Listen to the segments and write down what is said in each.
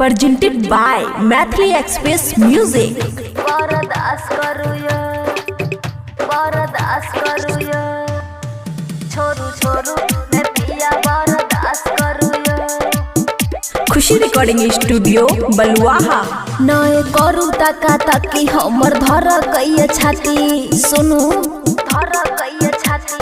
presented by Mathli Express Music. बर्दाश्त करूँ छोरू छोरू मैं पिया बर्दाश्त करूँ खुशी रिकॉर्डिंग स्टूडियो बलुआहा। नए करू तका तकी हमर धर कई छाती सुनू धर कई छाती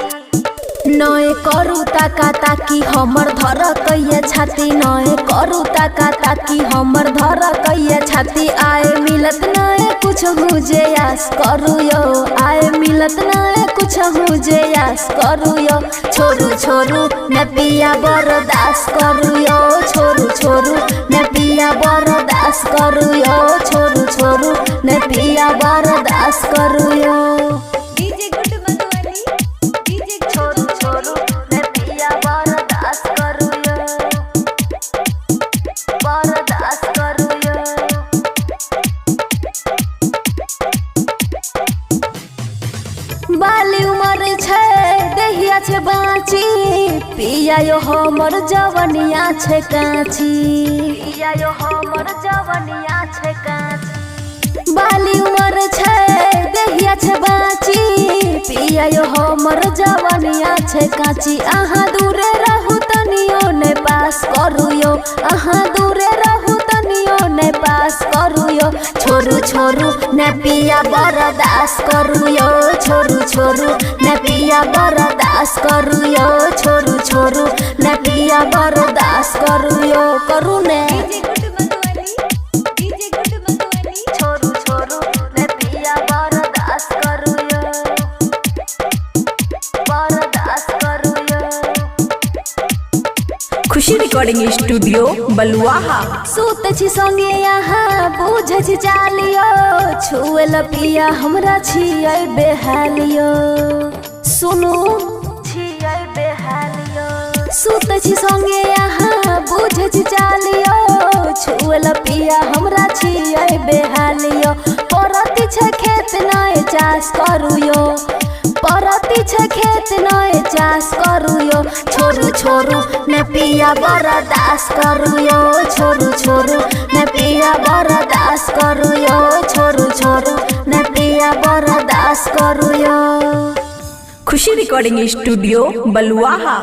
नए करू तका ताकी हमर धर कई छाती नए करू तका ताकी हमर धर कई छाती आए मिलत नए कुछ मुझे आस करू यो आए मिलत नए कुछ मुझे आस करू यो छोरू छोरू न पिया बर्दाश्त करू यो छोरू छोरू न पिया बर्दाश्त करू यो छोरू छोरू न पिया बर्दाश्त करू यो छोरू छोरू न पिया बर्दाश्त करू यो बर्दाश्त करू यो बाली उमर छे देहिया छे बाची पिया यो हमर जवनिया छे काची पिया यो हमर जवनिया छे काची बाली उमर छे देहिया छे बाची पिया यो हमर जवनिया छे काची आहा दूरे रहू तनियो ने पास करू यो आहा दूरे रहू तनियो ने पास करू यो छोरू छोरू न पिया बर्दाश्त करू यो छोरू छोरू न पिया बर्दाश्त करू यो छोरू छोरू न पिया बर्दाश्त करू यो करू ने छोरू छोरू न पिया बर्दाश्त करू यो बर्दाश्त करू यो खुशी रिकॉर्डिंग स्टूडियो बलुआहा। सूत छी संगे यहाँ बुझ छी चालियो छुएल पिया हमरा छियै बेहालियो सुनू छियै बेहालियो सूत छी संगे यहाँ बुझ छी चालियो छुएल पिया हमरा छियै बेहालियो परती छे खेत नय चाष करू यो परती छे खेत नय चाष करू यो छोरू छोरू न पिया बर्दाश्त करू यो छोरू छोरू न पिया बर्दाश्त करू यो छोरू छोरू न पिया बर्दाश्त करू यो खुशी रिकॉर्डिंग स्टूडियो बलुआहा।